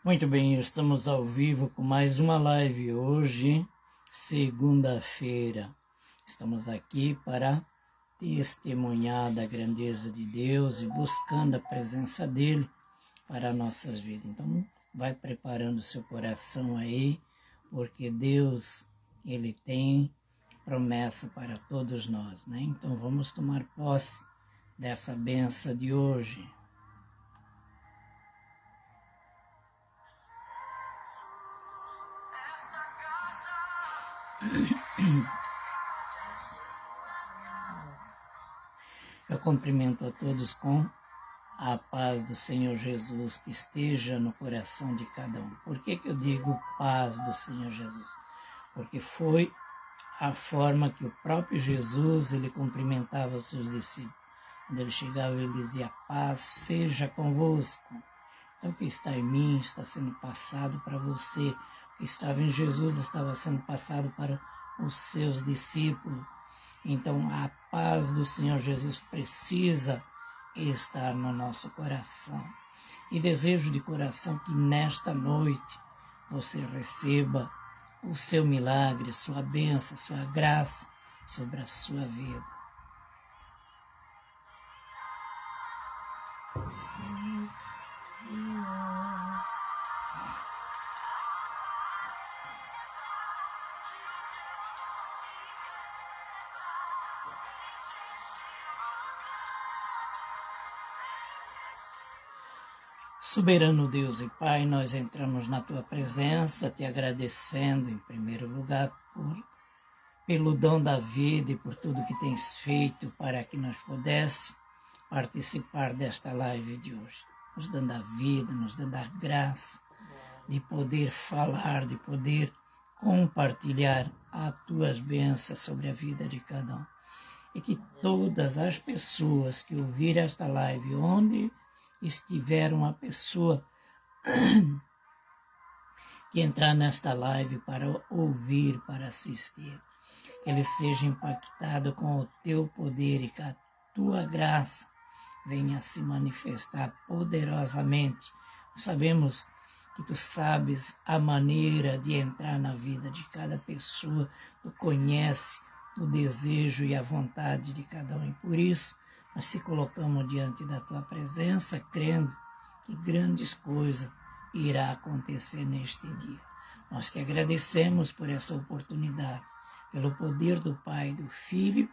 Muito bem, estamos ao vivo com mais uma live hoje, segunda-feira. Estamos aqui para testemunhar da grandeza de Deus e buscando a presença dEle para nossas vidas. Então, vai preparando o seu coração aí, porque Deus, Ele tem promessa para todos nós, né? Então, vamos tomar posse dessa benção de hoje. Eu cumprimento a todos com a paz do Senhor Jesus que esteja no coração de cada um. Por que eu digo paz do Senhor Jesus? Porque foi a forma que o próprio Jesus ele cumprimentava os seus discípulos. Quando ele chegava, ele dizia: paz seja convosco. Então, o que está em mim está sendo passado para você. O que estava em Jesus estava sendo passado para os seus discípulos. Então, a paz do Senhor Jesus precisa estar no nosso coração. E desejo de coração que nesta noite você receba o seu milagre, sua bênção, sua graça sobre a sua vida. Soberano Deus e Pai, nós entramos na Tua presença, te agradecendo em primeiro lugar pelo dom da vida e por tudo que tens feito para que nós pudéssemos participar desta live de hoje. Nos dando a vida, nos dando a graça de poder falar, de poder compartilhar as Tuas bênçãos sobre a vida de cada um. E que todas as pessoas que ouvirem esta live, onde estiver uma pessoa que entrar nesta live para ouvir, para assistir, que ele seja impactado com o Teu poder e que a Tua graça venha se manifestar poderosamente. Sabemos que Tu sabes a maneira de entrar na vida de cada pessoa, Tu conhece o desejo e a vontade de cada um. E por isso, nós se colocamos diante da Tua presença, crendo que grandes coisas irá acontecer neste dia. Nós Te agradecemos por essa oportunidade, pelo poder do Pai, do Filho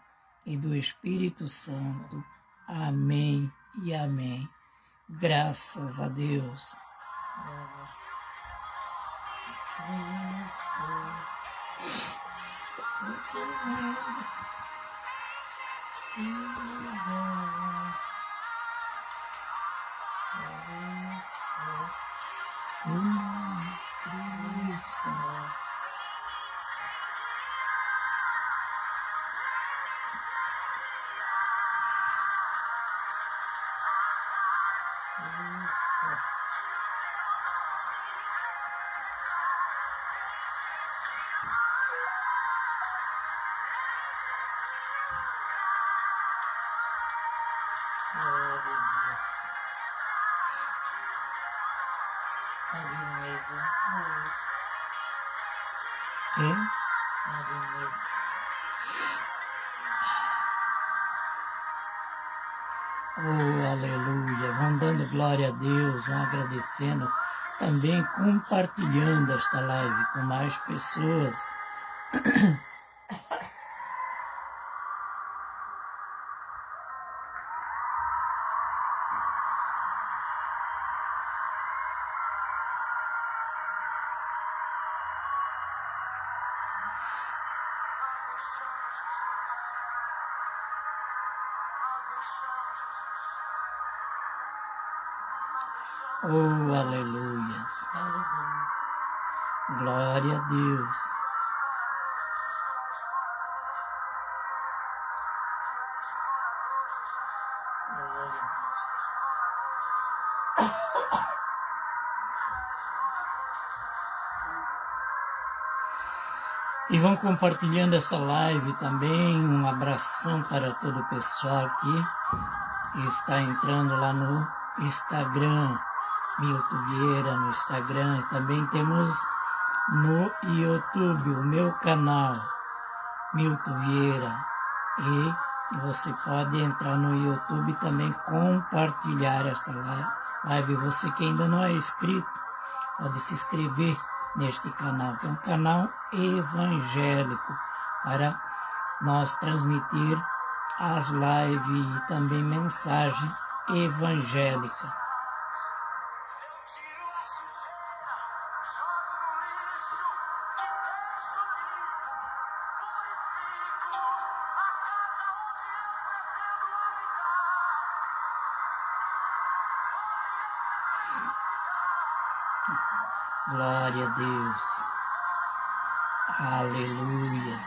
e do Espírito Santo. Amém e amém. Graças a Deus. Oh, aleluia, vão dando glória a Deus, vão agradecendo, também compartilhando esta live com mais pessoas. Oh, aleluia. Glória a Deus. E vão compartilhando essa live também. Um abração para todo o pessoal que está entrando lá no Instagram, Milton Vieira no Instagram. E também temos no YouTube o meu canal, Milton Vieira. E você pode entrar no YouTube e também compartilhar esta live. Você que ainda não é inscrito, pode se inscrever neste canal, que é um canal evangélico, para nós transmitir as lives e também mensagem evangélica. Glória a Deus. Aleluia.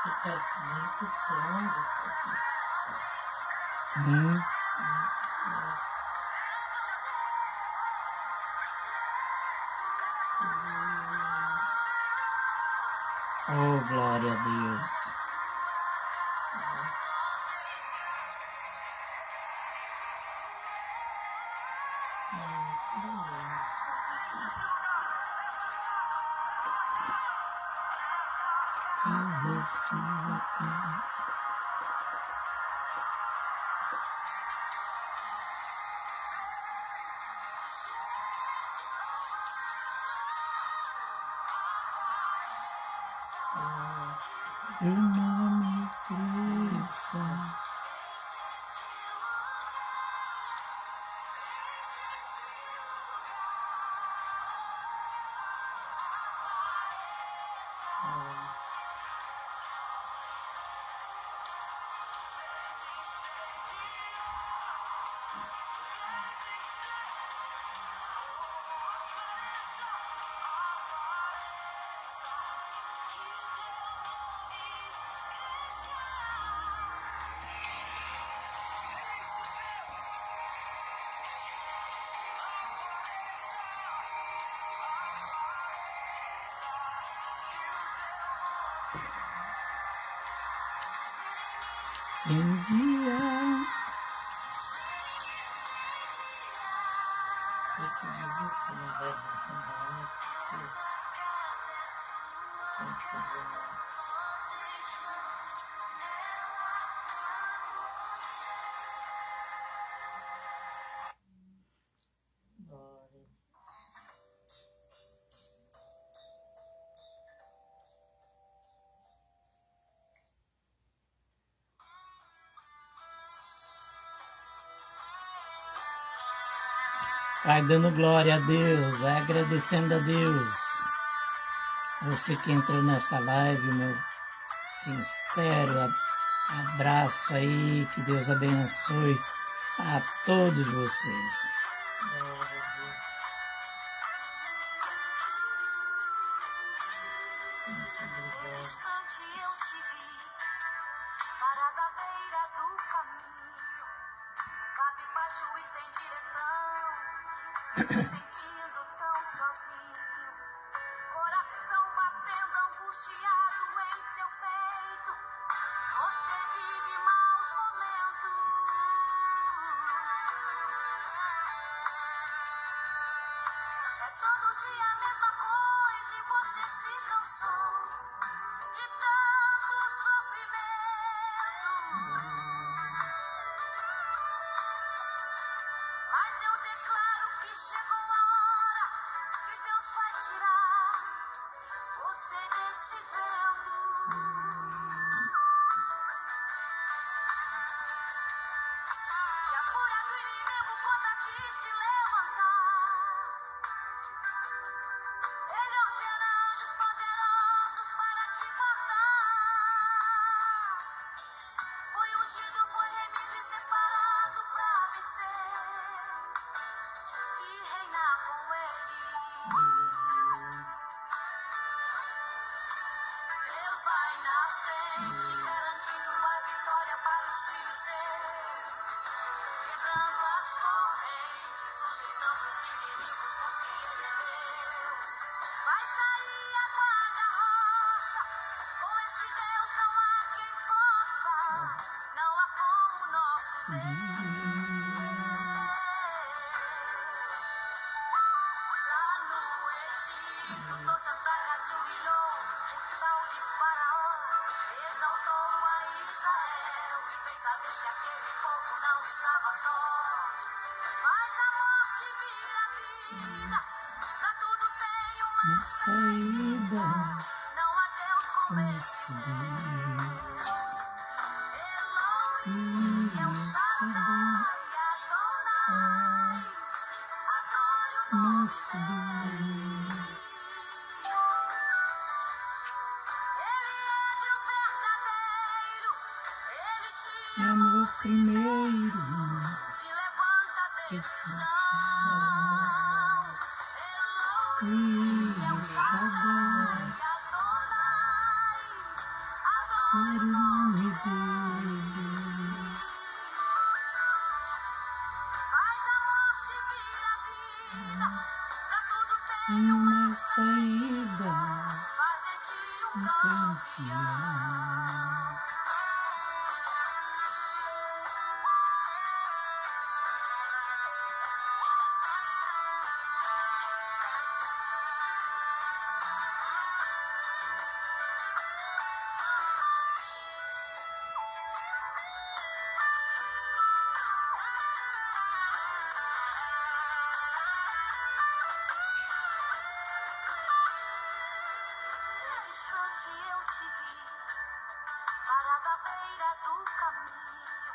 Fica muito fundo. Oh, glória a Deus. Fazer sua casa. O nome cresça. Sem guiar. Esse dizer que não vai desandar, tem que fazer. Vai dando glória a Deus, vai agradecendo a Deus. Você que entrou nessa live, meu sincero abraço aí, que Deus abençoe a todos vocês. Sentindo tão sozinho, coração batendo angustiado em seu peito. Você vive maus momentos. É todo dia a mesma coisa e você se cansou de tanto sofrimento. Mas eu declaro que chegou a Uma saída como esse nosso Deus. É amor primeiro. Para o nome dele. Tem uma saída, um campeão. Eu te vi, parada à beira do caminho,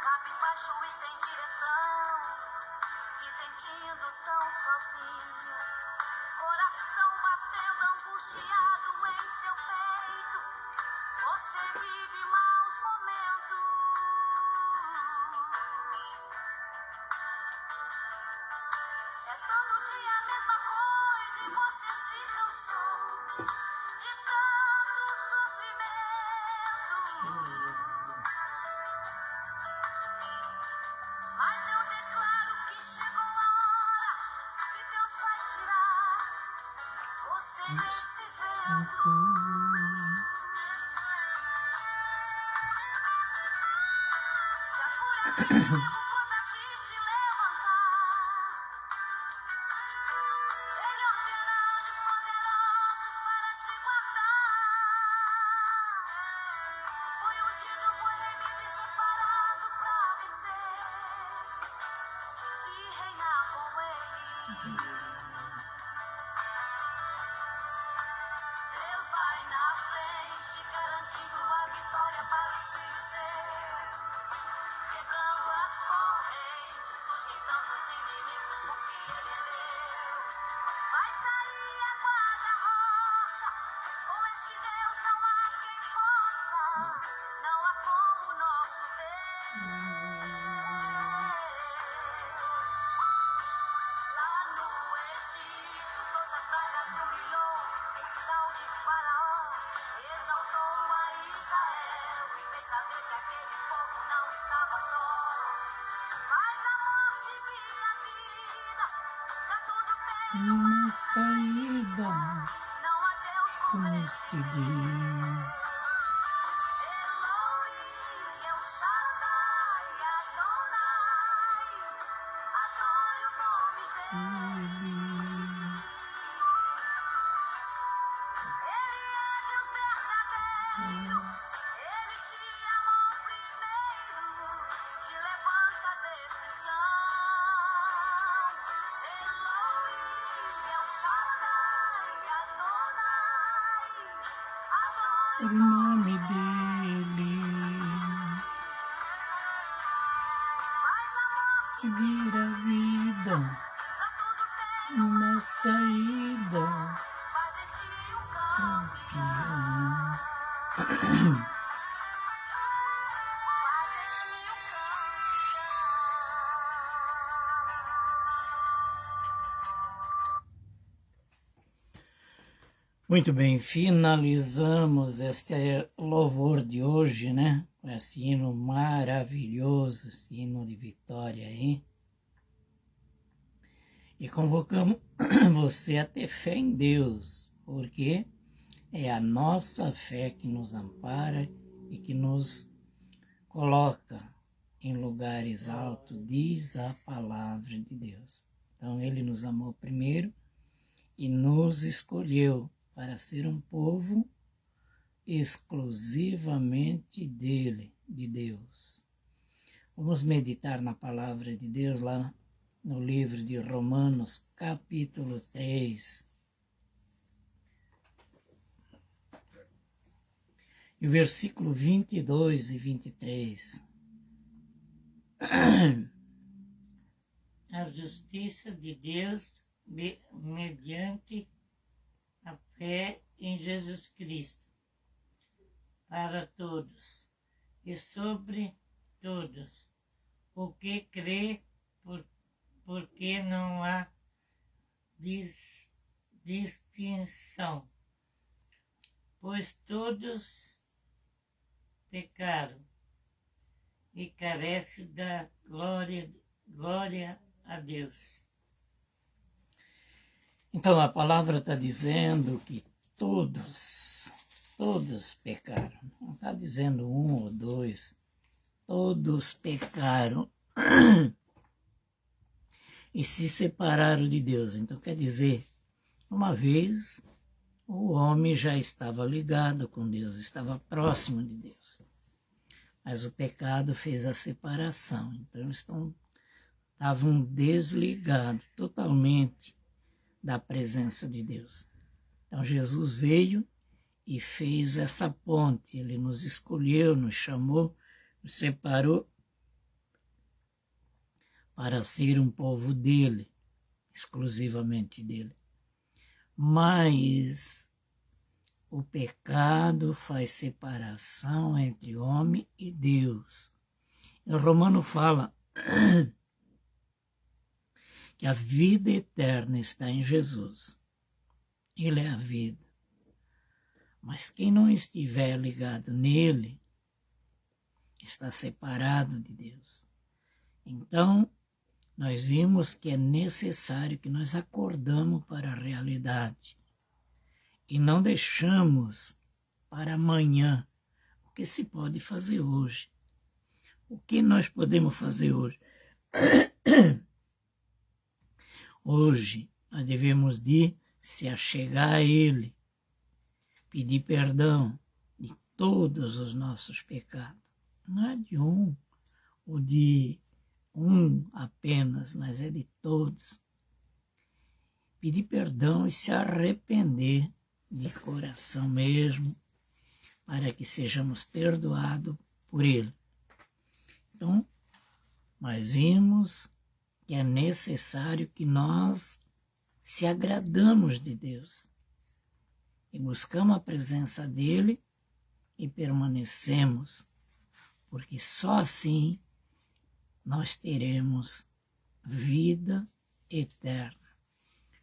cabisbaixo e sem direção, se sentindo tão sozinho, coração batendo angustiado em seu peito, você vive maus momentos. É todo dia a mesma coisa e você se cansou de tanto sofrimento. Mas eu declaro que chegou a hora que Deus vai tirar você desse vento. Se a fúria do inimigo contra ti se levantar, Ele ordena anjos poderosos para te guardar. Foi ungido, foi remido e separado para vencer e reinar com Ele. Deus vai na frente, garantindo a vitória para os filhos seus, quebrando as correntes, sujeitando os inimigos, porque Ele é Deus. Vai sair a guarda-rocha, com este Deus não há quem possa, não há como o nosso Deus. Lá no Egito, trouxe as pragas e humilhou o tal de Faraó, exaltou a Israel e fez saber que aquele povo não estava só. Faz a morte vir a vida, pra tudo tem Uma saída não há Deus como como este Deus. Elohim, El Shaddai, Adonai, adore o nome dele. Ele é Deus verdadeiro, Ele te amou primeiro, te levanta desse chão. Elohim, El Shaddai, Adonai, adore O nome dele. faz a morte Vira a vida, pra tudo tem uma saída. faz de ti um campeão. Faz de ti um Muito bem, finalizamos este louvor de hoje, né? Com esse hino maravilhoso, esse hino de vitória aí. E convocamos você a ter fé em Deus, porque é a nossa fé que nos ampara e que nos coloca em lugares altos, diz a palavra de Deus. Então ele nos amou primeiro e nos escolheu para ser um povo exclusivamente dele, de Deus. Vamos meditar na palavra de Deus lá no livro de Romanos, capítulo 3. E o versículo 22 e 23. A justiça de Deus mediante a fé em Jesus Cristo, para todos e sobre todos, o que crê, porque não há distinção, pois todos pecaram e carecem da glória a Deus. Então a palavra está dizendo que todos pecaram. Não está dizendo um ou dois. Todos pecaram e se separaram de Deus. Então quer dizer, uma vez o homem já estava ligado com Deus, estava próximo de Deus. Mas o pecado fez a separação. Então estavam desligados totalmente da presença de Deus. Então Jesus veio e fez essa ponte. Ele nos escolheu, nos chamou, nos separou para ser um povo dele, exclusivamente dele. Mas o pecado faz separação entre homem e Deus. O Romano fala que a vida eterna está em Jesus. Ele é a vida. Mas quem não estiver ligado nele, está separado de Deus. Então, nós vimos que é necessário que nós acordamos para a realidade e não deixamos para amanhã o que se pode fazer hoje. O que nós podemos fazer hoje? Hoje, nós devemos se achegar a Ele, pedir perdão de todos os nossos pecados. Não é de um ou de um apenas, mas é de todos. Pedir perdão e se arrepender de coração mesmo, para que sejamos perdoados por Ele. Então, nós vimos que é necessário que nós se agradamos de Deus e buscamos a presença dEle e permanecemos, porque só assim nós teremos vida eterna.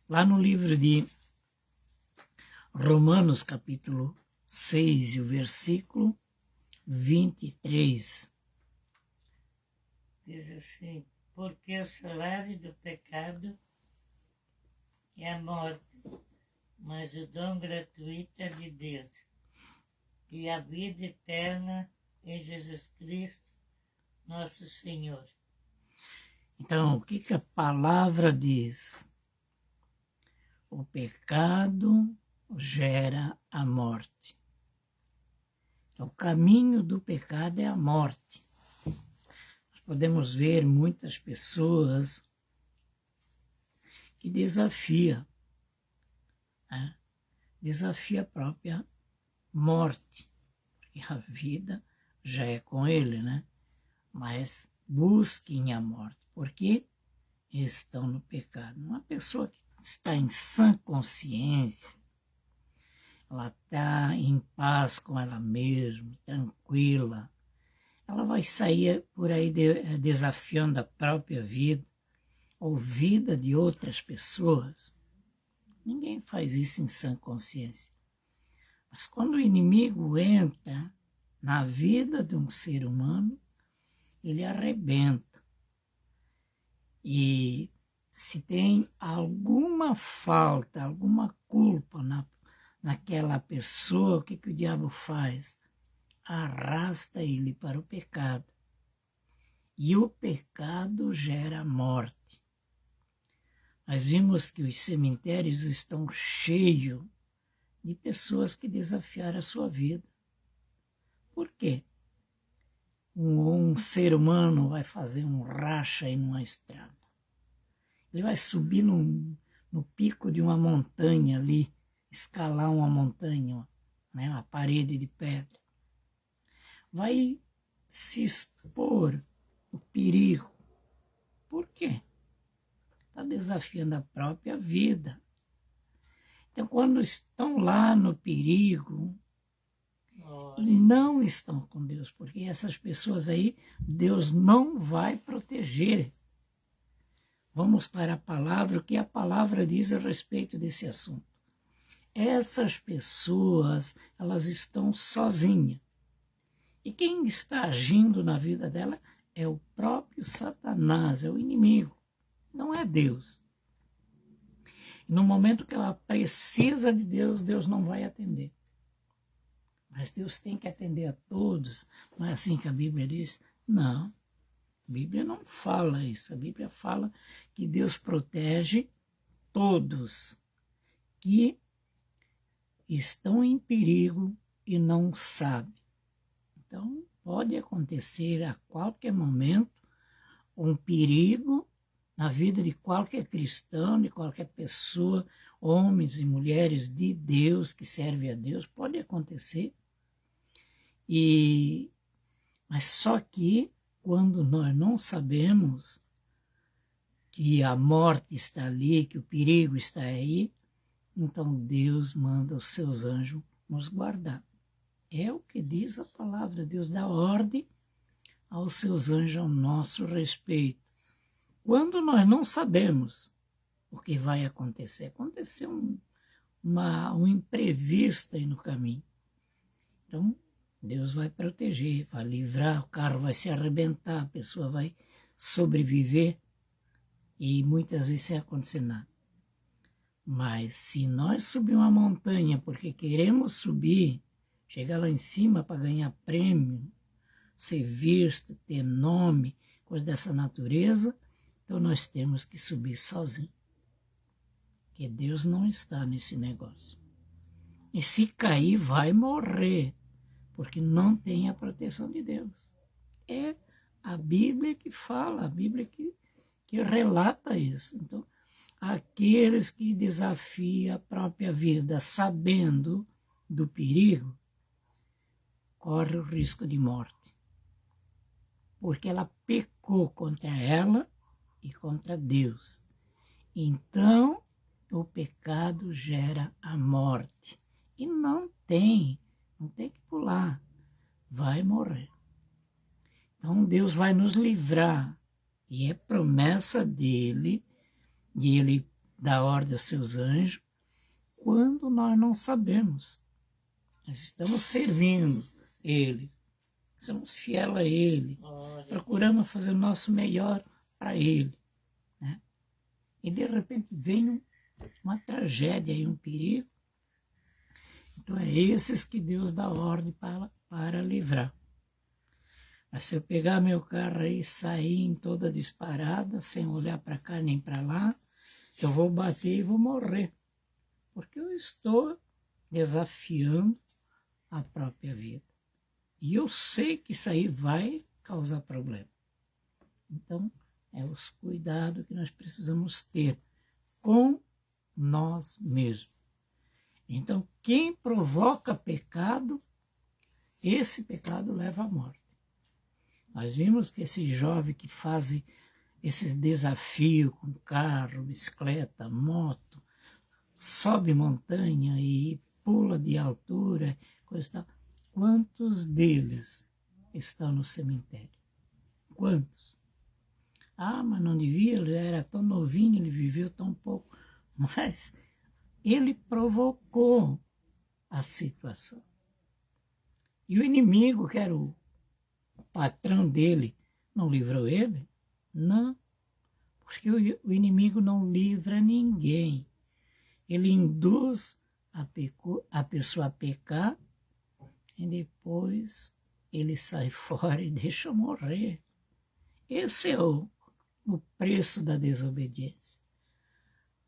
Lá no livro de Romanos, capítulo 6, e o versículo 23, Diz assim: porque o salário do pecado é a morte, mas o dom gratuito é de Deus, e a vida eterna em Jesus Cristo, nosso Senhor. Então, o que a palavra diz? O pecado gera a morte. Então, o caminho do pecado é a morte. Nós podemos ver muitas pessoas que desafiam a própria morte, porque a vida já é com ele, né? Mas busquem a morte, porque estão no pecado. Uma pessoa que está em sã consciência, ela está em paz com ela mesma, tranquila, ela vai sair por aí desafiando a própria vida ou vida de outras pessoas. Ninguém faz isso em sã consciência. Mas quando o inimigo entra na vida de um ser humano, ele arrebenta. E se tem alguma falta, alguma culpa naquela pessoa, o que o diabo faz? Arrasta ele para o pecado. E o pecado gera morte. Nós vimos que os cemitérios estão cheios de pessoas que desafiaram a sua vida. Por quê? Um ser humano vai fazer um racha em uma estrada. Ele vai subir no pico de uma montanha ali, escalar uma montanha, né, uma parede de pedra. Vai se expor o perigo. Por quê? Está desafiando a própria vida. Então, quando estão lá no perigo e não estão com Deus, porque essas pessoas aí, Deus não vai proteger. Vamos para a palavra, o que a palavra diz a respeito desse assunto. Essas pessoas, elas estão sozinhas. E quem está agindo na vida dela é o próprio Satanás, é o inimigo, não é Deus. E no momento que ela precisa de Deus, Deus não vai atender. Mas Deus tem que atender a todos, não é assim que a Bíblia diz? Não, a Bíblia não fala isso, a Bíblia fala que Deus protege todos que estão em perigo e não sabem. Então, pode acontecer a qualquer momento um perigo na vida de qualquer cristão, de qualquer pessoa, homens e mulheres de Deus, que servem a Deus, pode acontecer. Mas só que quando nós não sabemos que a morte está ali, que o perigo está aí, então Deus manda os seus anjos nos guardar. É o que diz a palavra. Deus dá ordem aos seus anjos ao nosso respeito. Quando nós não sabemos o que vai acontecer, aconteceu um imprevisto aí no caminho. Então, Deus vai proteger, vai livrar, o carro vai se arrebentar, a pessoa vai sobreviver e muitas vezes sem acontecer nada. Mas se nós subir uma montanha porque queremos subir, chegar lá em cima para ganhar prêmio, ser visto, ter nome, coisa dessa natureza, então nós temos que subir sozinhos. Porque Deus não está nesse negócio. E se cair, vai morrer, porque não tem a proteção de Deus. É a Bíblia que fala, a Bíblia que relata isso. Então, aqueles que desafiam a própria vida sabendo do perigo, corre o risco de morte. Porque ela pecou contra ela e contra Deus. Então, o pecado gera a morte. E não tem que pular, vai morrer. Então, Deus vai nos livrar. E é promessa dele, e ele dá ordem aos seus anjos, quando nós não sabemos. Nós estamos servindo ele, somos fiéis a ele, procuramos fazer o nosso melhor para ele. Né? E de repente vem uma tragédia e um perigo. Então é esses que Deus dá ordem para livrar. Mas se eu pegar meu carro aí e sair em toda disparada, sem olhar para cá nem para lá, eu vou bater e vou morrer. Porque eu estou desafiando a própria vida. E eu sei que isso aí vai causar problema. Então, é os cuidados que nós precisamos ter com nós mesmos. Então, quem provoca pecado, esse pecado leva à morte. Nós vimos que esse jovem que faz esses desafios com carro, bicicleta, moto, sobe montanha e pula de altura, coisa tal. Quantos deles estão no cemitério? Quantos? Ah, mas não devia, ele era tão novinho, ele viveu tão pouco. Mas ele provocou a situação. E o inimigo, que era o patrão dele, não livrou ele? Não, porque o inimigo não livra ninguém. Ele induz a pessoa a pecar e depois ele sai fora e deixa morrer. Esse é o preço da desobediência.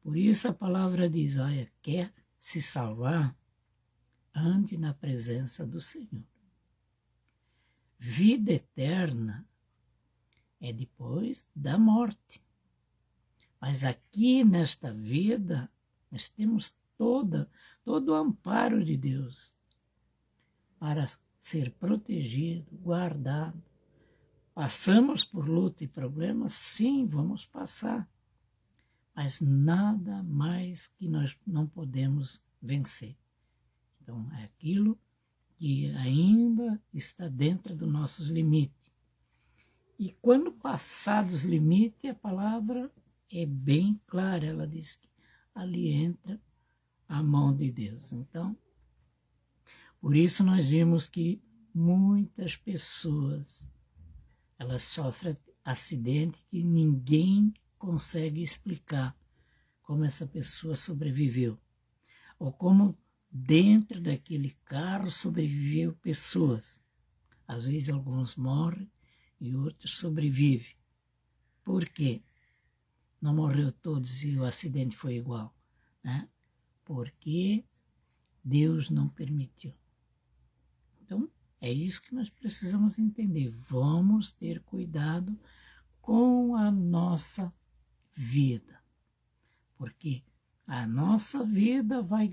Por isso a palavra diz, olha, quer se salvar, ande na presença do Senhor. Vida eterna é depois da morte. Mas aqui nesta vida, nós temos todo o amparo de Deus para ser protegido, guardado. Passamos por luta e problemas? Sim, vamos passar. Mas nada mais que nós não podemos vencer. Então, é aquilo que ainda está dentro dos nossos limites. E quando passados os limites, a palavra é bem clara. Ela diz que ali entra a mão de Deus. Então, por isso nós vimos que muitas pessoas elas sofrem acidente que ninguém consegue explicar como essa pessoa sobreviveu. Ou como dentro daquele carro sobreviveu pessoas. Às vezes alguns morrem e outros sobrevivem. Por quê? Não morreu todos e o acidente foi igual, né? Porque Deus não permitiu. Então, é isso que nós precisamos entender. Vamos ter cuidado com a nossa vida. Porque a nossa vida vai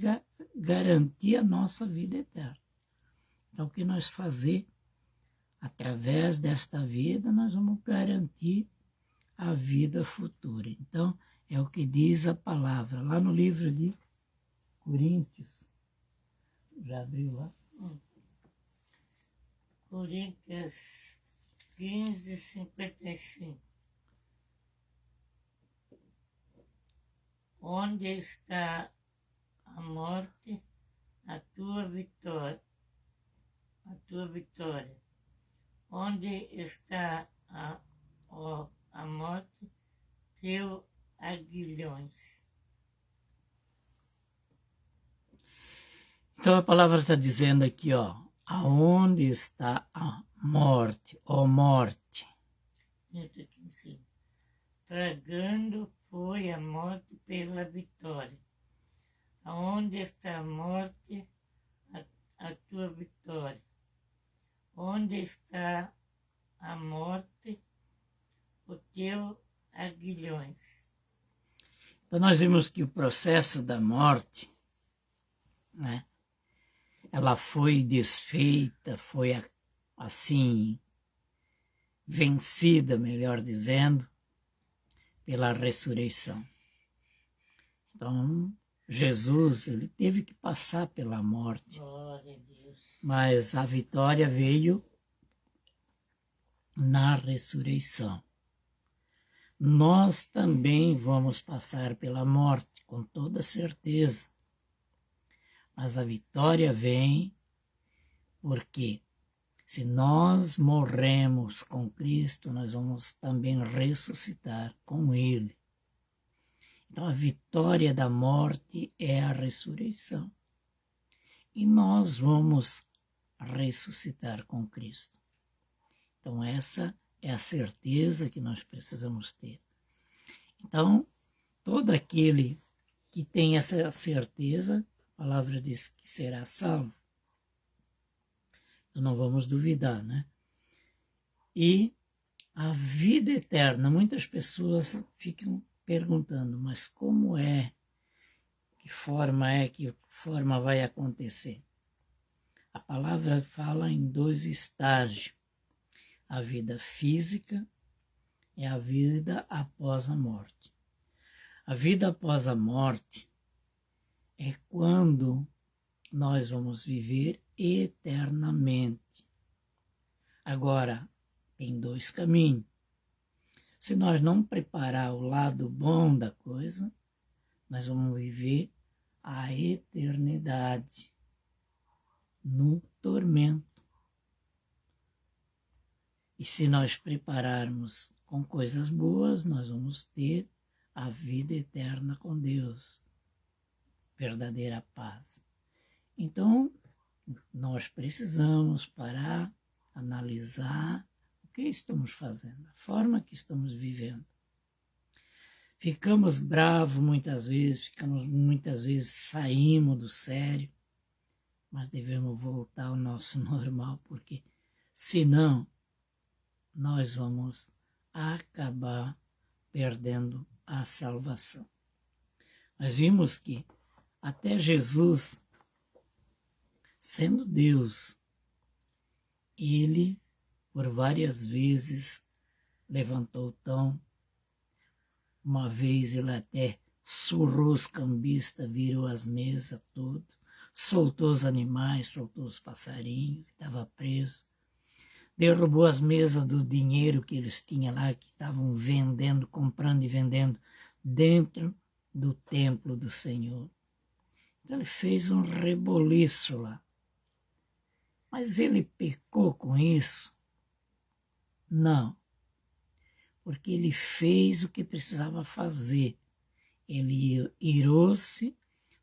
garantir a nossa vida eterna. Então, o que nós fazer através desta vida, nós vamos garantir a vida futura. Então, é o que diz a palavra lá no livro de Coríntios. Já abriu lá? Coríntios 15, 55. Onde está a morte, a tua vitória? A tua vitória. Onde está a morte, teu aguilhões? Então a palavra está dizendo aqui, ó, aonde está a morte, ó morte? Aqui em cima. Tragando foi a morte pela vitória. Aonde está a morte, a tua vitória? Onde está a morte, o teu aguilhões? Então nós vimos que o processo da morte, né, ela foi desfeita, foi assim, vencida, melhor dizendo, pela ressurreição. Então, Jesus, ele teve que passar pela morte. Glória a Deus. Mas a vitória veio na ressurreição. Nós também vamos passar pela morte, com toda certeza. Mas a vitória vem porque se nós morremos com Cristo, nós vamos também ressuscitar com Ele. Então a vitória da morte é a ressurreição. E nós vamos ressuscitar com Cristo. Então essa é a certeza que nós precisamos ter. Então, todo aquele que tem essa certeza, a palavra diz que será salvo. Então não vamos duvidar, né? E a vida eterna, muitas pessoas ficam perguntando, mas como é? Que forma vai acontecer? A palavra fala em 2 estágios. A vida física e a vida após a morte. A vida após a morte é quando nós vamos viver eternamente. Agora, tem 2 caminhos. Se nós não preparar o lado bom da coisa, nós vamos viver a eternidade no tormento. E se nós prepararmos com coisas boas, nós vamos ter a vida eterna com Deus, verdadeira paz. Então, nós precisamos parar, analisar o que estamos fazendo, a forma que estamos vivendo. Ficamos bravos muitas vezes, saímos do sério, mas devemos voltar ao nosso normal, porque senão nós vamos acabar perdendo a salvação. Nós vimos que até Jesus, sendo Deus, ele por várias vezes levantou o tom. Uma vez ele até surrou os cambistas, virou as mesas tudo, soltou os animais, soltou os passarinhos que estavam presos, derrubou as mesas do dinheiro que eles tinham lá, que estavam vendendo, comprando e vendendo dentro do templo do Senhor. Então ele fez um reboliço lá. Mas ele pecou com isso? Não. Porque ele fez o que precisava fazer. Ele irou-se,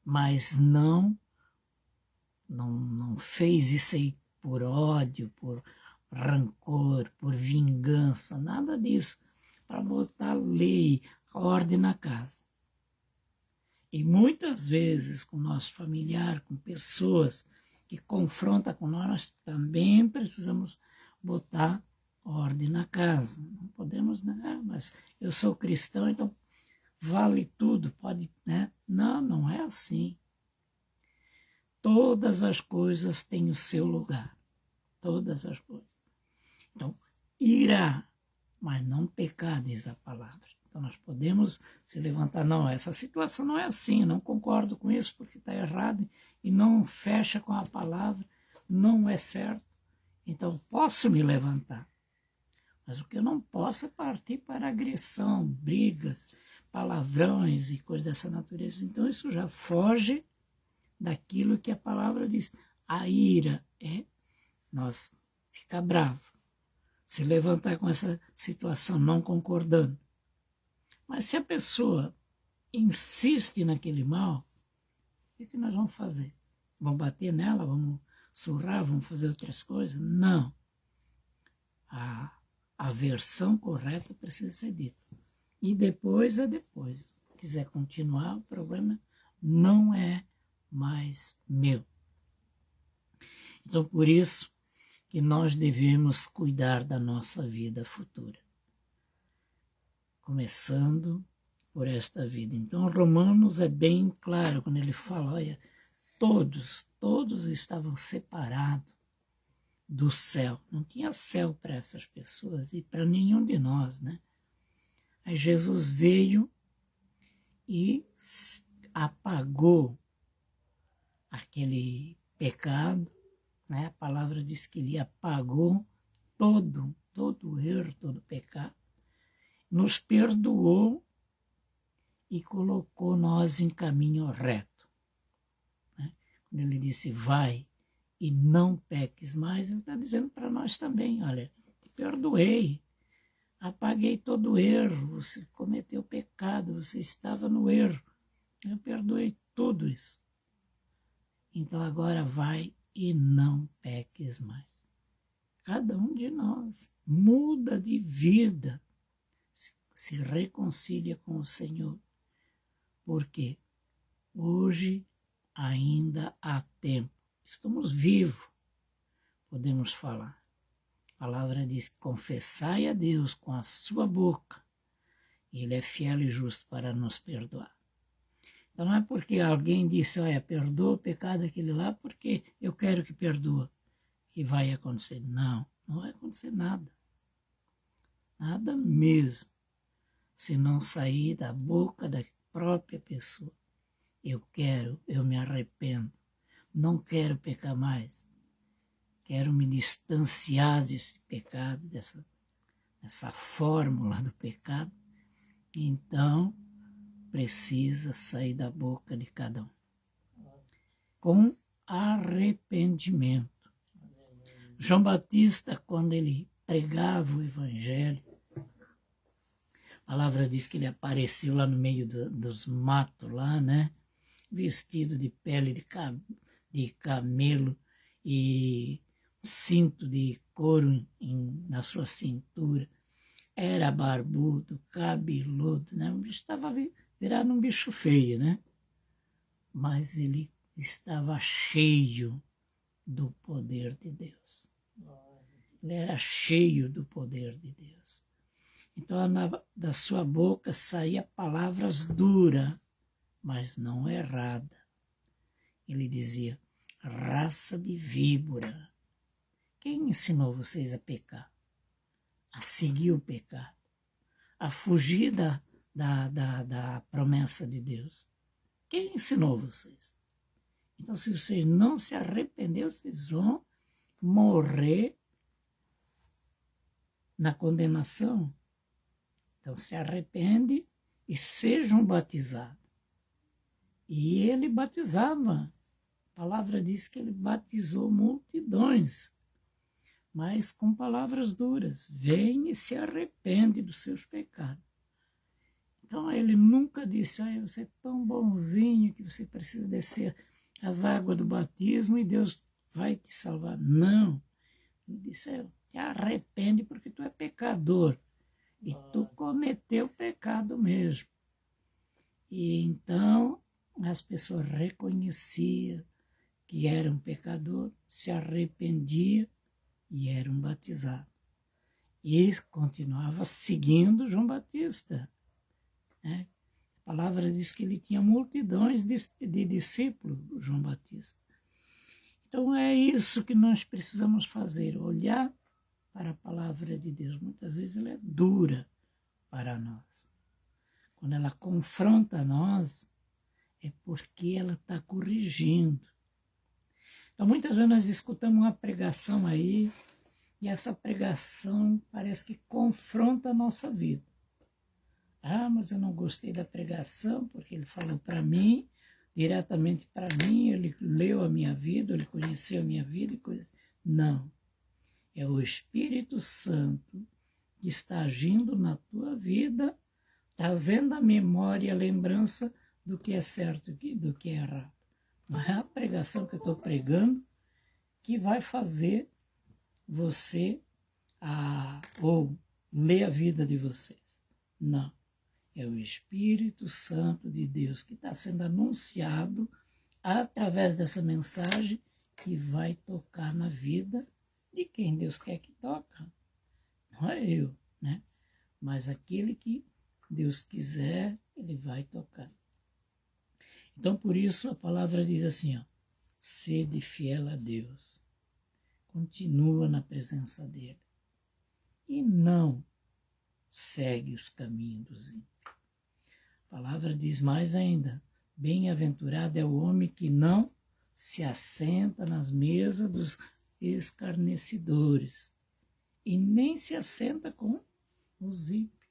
mas não fez isso aí por ódio, por rancor, por vingança, nada disso, para botar lei, ordem na casa. E muitas vezes com nosso familiar, com pessoas que confrontam com nós, também precisamos botar ordem na casa. Não podemos, mas eu sou cristão, então vale tudo, pode, né? Não, não é assim. Todas as coisas têm o seu lugar. Todas as coisas. Então, irá, mas não pecar, diz a palavra. Então nós podemos se levantar, não, essa situação não é assim, eu não concordo com isso porque está errado e não fecha com a palavra, não é certo. Então posso me levantar. Mas o que eu não posso é partir para agressão, brigas, palavrões e coisas dessa natureza. Então isso já foge daquilo que a palavra diz. A ira é nós ficar bravo, se levantar com essa situação não concordando. Mas se a pessoa insiste naquele mal, o que nós vamos fazer? Vamos bater nela? Vamos surrar? Vamos fazer outras coisas? Não. A versão correta precisa ser dita. E depois é depois. Se quiser continuar, o problema não é mais meu. Então, por isso que nós devemos cuidar da nossa vida futura. Começando por esta vida. Então, Romanos é bem claro quando ele fala, olha, todos estavam separados do céu. Não tinha céu para essas pessoas e para nenhum de nós, né? Aí Jesus veio e apagou aquele pecado, né? A palavra diz que ele apagou todo o erro, todo o pecado, nos perdoou e colocou nós em caminho reto. Né? Quando ele disse, vai e não peques mais, ele está dizendo para nós também, olha, te perdoei, apaguei todo o erro, você cometeu pecado, você estava no erro, eu perdoei tudo isso. Então agora vai e não peques mais. Cada um de nós muda de vida, se reconcilia com o Senhor, porque hoje ainda há tempo. Estamos vivos, podemos falar. A palavra diz, confessai a Deus com a sua boca, e Ele é fiel e justo para nos perdoar. Então não é porque alguém disse, olha, perdoa o pecado daquele lá, porque eu quero que perdoa, que vai acontecer. Não, não vai acontecer nada. Nada mesmo, se não sair da boca da própria pessoa. Eu me arrependo, não quero pecar mais. Quero me distanciar desse pecado, dessa fórmula do pecado. Então, precisa sair da boca de cada um. Com arrependimento. João Batista, quando ele pregava o Evangelho, a palavra diz que ele apareceu lá no meio dos matos, lá, né? Vestido de pele de camelo e cinto de couro na sua cintura, era barbudo, cabeludo, né? O bicho estava virado um bicho feio, né? Mas ele estava cheio do poder de Deus. Ele era cheio do poder de Deus. Então, da sua boca saía palavras duras, mas não errada. Ele dizia, raça de víbora. Quem ensinou vocês a pecar? A seguir o pecado? A fugir da promessa de Deus? Quem ensinou vocês? Então, se vocês não se arrependerem, vocês vão morrer na condenação. Então, se arrepende e sejam batizados. E ele batizava. A palavra diz que ele batizou multidões, mas com palavras duras. Vem e se arrepende dos seus pecados. Então, ele nunca disse, você é tão bonzinho que você precisa descer as águas do batismo e Deus vai te salvar. Não. Ele disse, te arrepende porque tu é pecador. E tu cometeu pecado mesmo. E então as pessoas reconheciam que eram pecador, se arrependiam e eram batizados. E continuava seguindo João Batista. Né? A palavra diz que ele tinha multidões de discípulos, João Batista. Então é isso que nós precisamos fazer, olhar para a palavra de Deus. Muitas vezes ela é dura para nós. Quando ela confronta nós, é porque ela está corrigindo. Então muitas vezes nós escutamos uma pregação aí, e essa pregação parece que confronta a nossa vida. Mas eu não gostei da pregação, porque ele falou para mim, diretamente para mim, ele leu a minha vida, ele conheceu a minha vida e coisas. Não. É o Espírito Santo que está agindo na tua vida, trazendo a memória e a lembrança do que é certo e do que é errado. Não é a pregação que eu estou pregando que vai fazer você ou ler a vida de vocês. Não. É o Espírito Santo de Deus que está sendo anunciado através dessa mensagem que vai tocar na vida de quem Deus quer que toca. Não é eu, né? Mas aquele que Deus quiser, ele vai tocar. Então, por isso, a palavra diz assim, sede fiel a Deus. Continua na presença dele. E não segue os caminhos dos ímpios. A palavra diz mais ainda, bem-aventurado é o homem que não se assenta nas mesas dos escarnecedores e nem se assenta com os ímpios.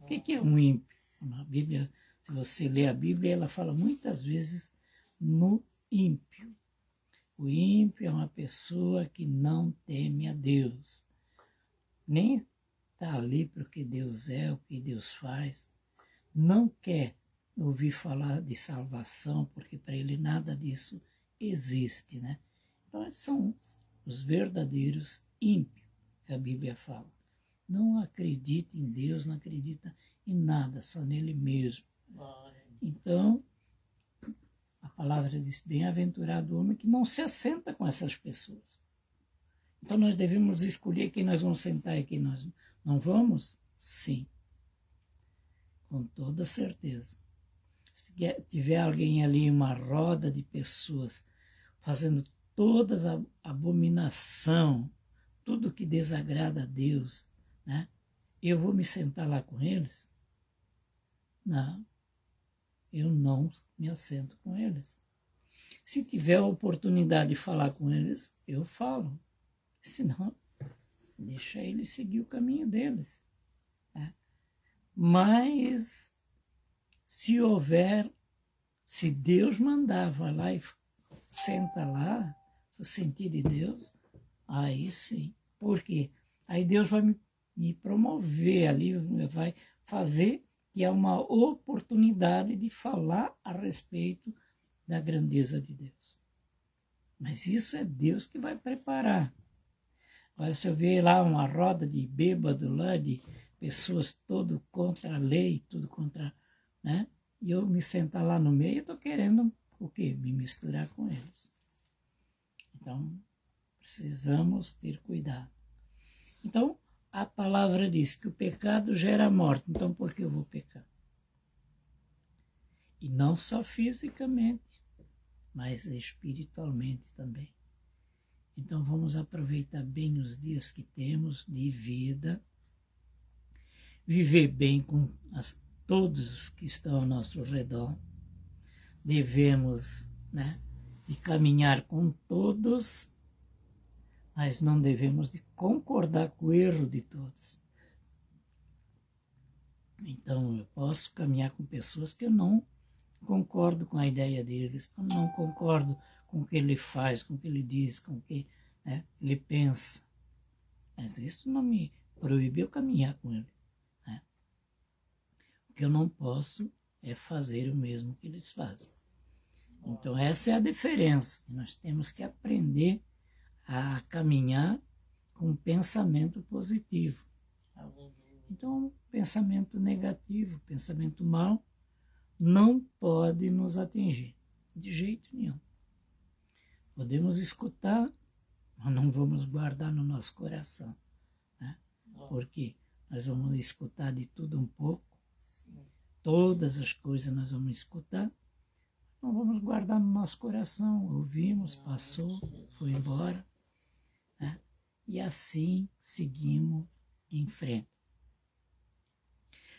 O que é um ímpio? Na Bíblia, se você lê a Bíblia, ela fala muitas vezes no ímpio. O ímpio é uma pessoa que não teme a Deus, nem está ali para o que Deus é, o que Deus faz, não quer ouvir falar de salvação, porque para ele nada disso existe, né? Então são os verdadeiros ímpios que a Bíblia fala. Não acredita em Deus, não acredita em nada, só nele mesmo. Então, a palavra diz, bem-aventurado o homem que não se assenta com essas pessoas. Então nós devemos escolher quem nós vamos sentar e quem nós não vamos? Sim. Com toda certeza. Se tiver alguém ali, uma roda de pessoas, fazendo todas a abominação, tudo que desagrada a Deus, né? Eu vou me sentar lá com eles? Não. Eu não me assento com eles. Se tiver a oportunidade de falar com eles, eu falo. Senão, deixa eles seguir o caminho deles. Né? Mas, se Deus mandar, vai lá e senta lá, se sentir de Deus, aí sim. Por quê? Aí Deus vai me promover ali, vai fazer que é uma oportunidade de falar a respeito da grandeza de Deus. Mas isso é Deus que vai preparar. Agora, se eu ver lá uma roda de bêbado lá, de pessoas todo contra a lei, tudo contra, né? E eu me sentar lá no meio, eu estou querendo o quê? Me misturar com eles. Então, precisamos ter cuidado. Então, a palavra diz que o pecado gera morte. Então, por que eu vou pecar? E não só fisicamente, mas espiritualmente também. Então, vamos aproveitar bem os dias que temos de vida, viver bem com todos os que estão ao nosso redor. Devemos, né, de caminhar com todos, mas não devemos de concordar com o erro de todos. Então, eu posso caminhar com pessoas que eu não concordo com a ideia deles, eu não concordo com o que ele faz, com o que ele diz, com o que, né, ele pensa. Mas isso não me proíbe eu caminhar com ele. Né? O que eu não posso é fazer o mesmo que eles fazem. Então, essa é a diferença. Nós temos que aprender a caminhar com um pensamento positivo. Então, pensamento negativo, pensamento mau, não pode nos atingir, de jeito nenhum. Podemos escutar, mas não vamos guardar no nosso coração. Né? Porque nós vamos escutar de tudo um pouco, todas as coisas nós vamos escutar, não vamos guardar no nosso coração. Ouvimos, passou, foi embora. Né? E assim seguimos em frente.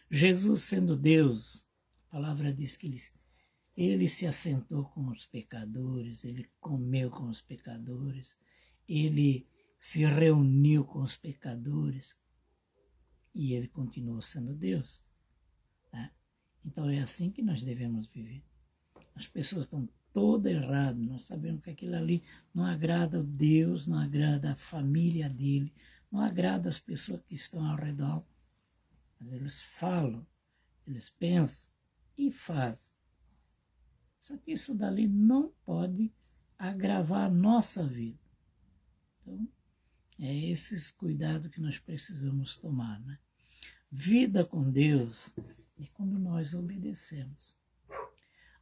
Jesus, sendo Deus, a palavra diz que ele se assentou com os pecadores, ele comeu com os pecadores, ele se reuniu com os pecadores e ele continuou sendo Deus. Né? Então é assim que nós devemos viver. As pessoas estão todas erradas, nós sabemos que aquilo ali não agrada a Deus, não agrada a família dele, não agrada as pessoas que estão ao redor. Mas eles falam, eles pensam e fazem. Só que isso dali não pode agravar a nossa vida. Então, é esses cuidados que nós precisamos tomar. Né? Vida com Deus é quando nós obedecemos.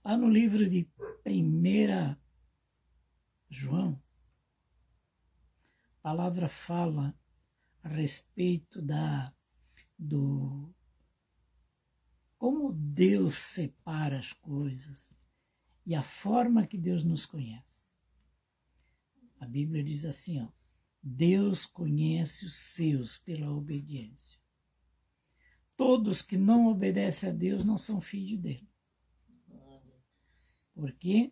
Lá no livro de 1 João, a palavra fala a respeito do como Deus separa as coisas e a forma que Deus nos conhece. A Bíblia diz assim, ó, Deus conhece os seus pela obediência. Todos que não obedecem a Deus não são filhos dele. Porque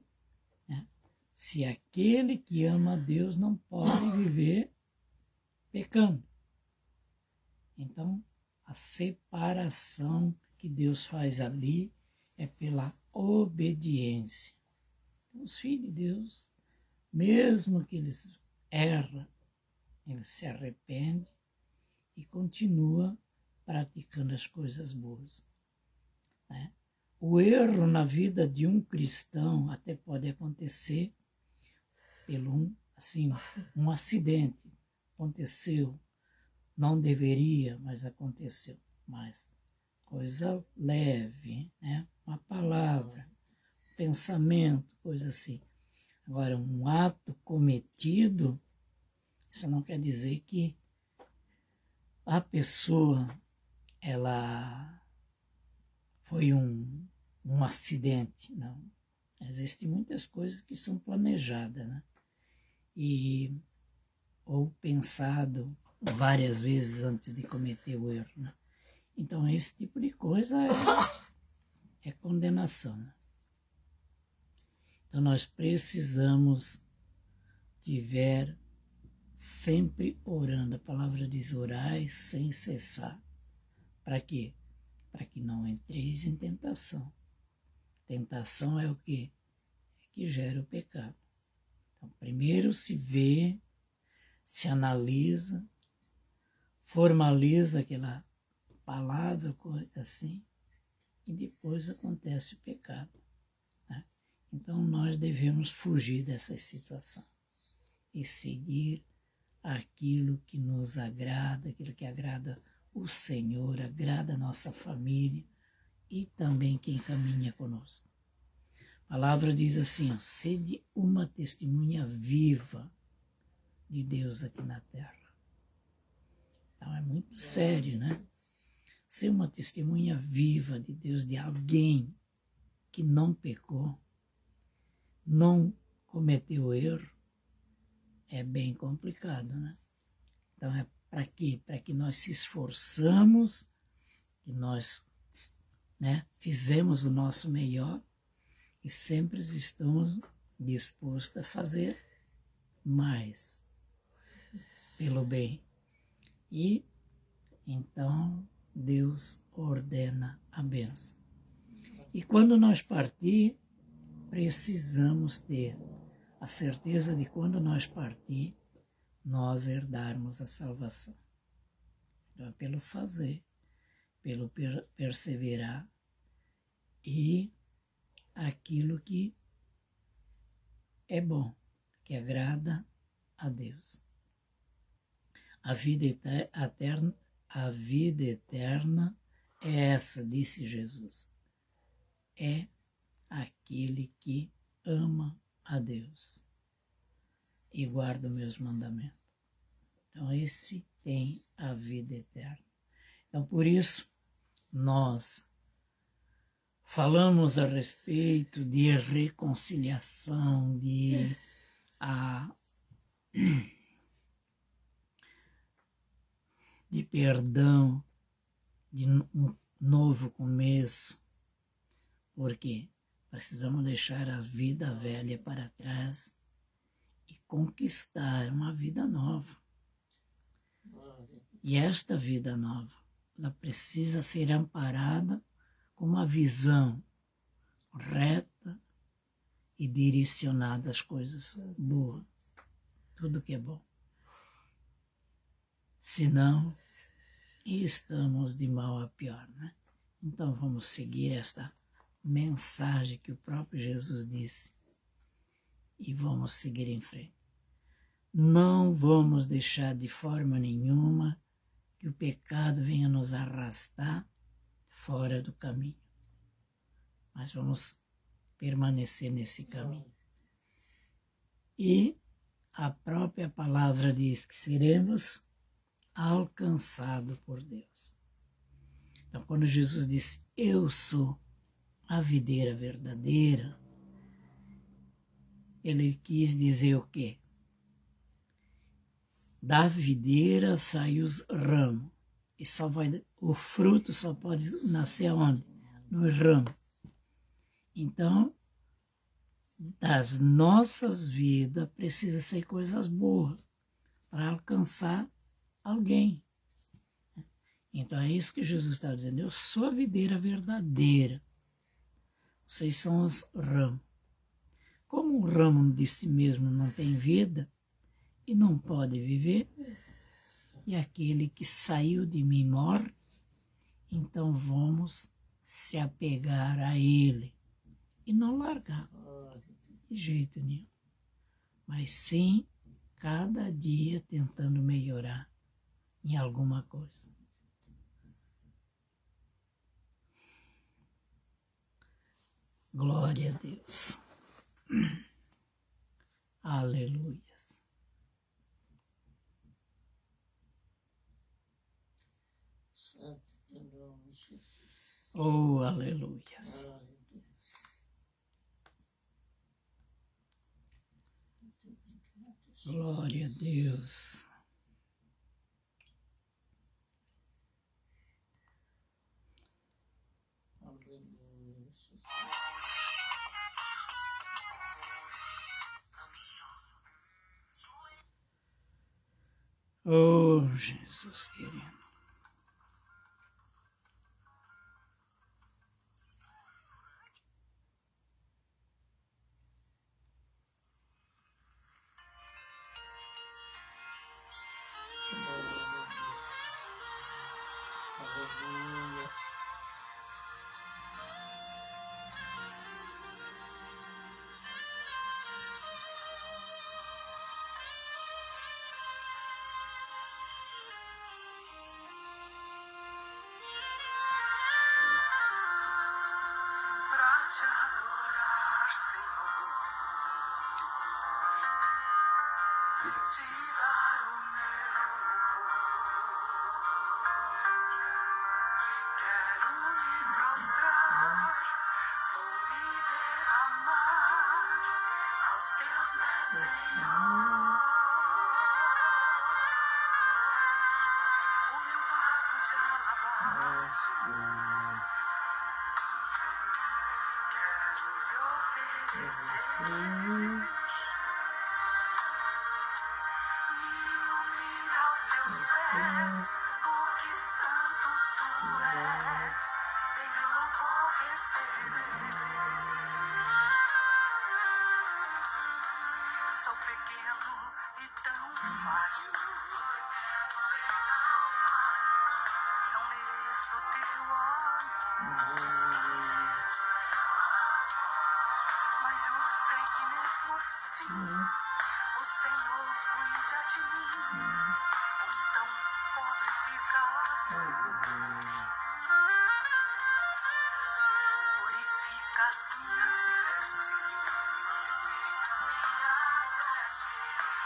né, se aquele que ama a Deus não pode viver pecando. Então, a separação que Deus faz ali é pela obediência. Então, os filhos de Deus, mesmo que eles erram, eles se arrependem e continuam praticando as coisas boas. Né? O erro na vida de um cristão até pode acontecer pelo um acidente. Aconteceu, não deveria, mas aconteceu. Mas coisa leve, né? Uma palavra, pensamento, coisa assim. Agora, um ato cometido, isso não quer dizer que a pessoa, ela foi um acidente, não. Existem muitas coisas que são planejadas, né? Ou pensado várias vezes antes de cometer o erro, né? Então, esse tipo de coisa é condenação. Né? Então, nós precisamos viver sempre orando. A palavra diz orai sem cessar. Para quê? Para que não entreis em tentação. Tentação é o quê? É que gera o pecado. Então, primeiro se vê, se analisa, formaliza aquela palavra, coisa assim, e depois acontece o pecado. Né? Então, nós devemos fugir dessa situação e seguir aquilo que nos agrada, aquilo que agrada o Senhor, agrada a nossa família e também quem caminha conosco. A palavra diz assim, ó, sede uma testemunha viva de Deus aqui na terra. Então é muito sério, né? Ser uma testemunha viva de Deus, de alguém que não pecou, não cometeu erro, é bem complicado, né? Então é para quê? Para que nós se esforçamos, que nós, né, fizemos o nosso melhor e sempre estamos dispostos a fazer mais pelo bem. E então Deus ordena a bênção. E quando nós partir, precisamos ter a certeza de quando nós partir, nós herdarmos a salvação. Então é pelo fazer, pelo perseverar e aquilo que é bom, que agrada a Deus. A vida eterna é essa, disse Jesus. É aquele que ama a Deus e guarda os meus mandamentos. Então esse tem a vida eterna. Então por isso nós falamos a respeito de reconciliação, de perdão, de um novo começo, porque precisamos deixar a vida velha para trás e conquistar uma vida nova. E esta vida nova, ela precisa ser amparada com uma visão reta e direcionada às coisas boas, tudo que é bom. Senão, estamos de mal a pior, né? Então vamos seguir esta mensagem que o próprio Jesus disse e vamos seguir em frente. Não vamos deixar de forma nenhuma que o pecado venha nos arrastar fora do caminho. Mas vamos permanecer nesse caminho. E a própria palavra diz que seremos alcançados por Deus. Então, quando Jesus disse, eu sou a videira verdadeira, ele quis dizer o quê? Da videira saem os ramos. E o fruto só pode nascer onde? No ramo. Então, das nossas vidas precisa ser coisas boas para alcançar alguém. Então é isso que Jesus está dizendo. Eu sou a videira verdadeira. Vocês são os ramos. Como um ramo de si mesmo não tem vida e não pode viver, e aquele que saiu de mim morre, então vamos se apegar a ele e não largar de jeito nenhum. Mas sim, cada dia tentando melhorar em alguma coisa. Glória a Deus. Aleluia. Santo teu nome, Jesus. Oh, aleluia. Glória a Deus. Muito obrigado, Jesus. Glória a Deus. Aleluia, Jesus. Oh, Jesus querido. Aleluia. te dar o meu louvor. Quero me prostrar, vou me derramar aos teus pés, Senhor. O meu vaso de alabastro, quero lhe oferecer. Me unir aos teus pés, porque santo tu és. Vem meu louvor receber. Sou pequeno e tão falho, não mereço teu amor, mas eu sei que mesmo assim o Senhor cuida de mim, um tão pobre pecado. Purifica as minhas vestes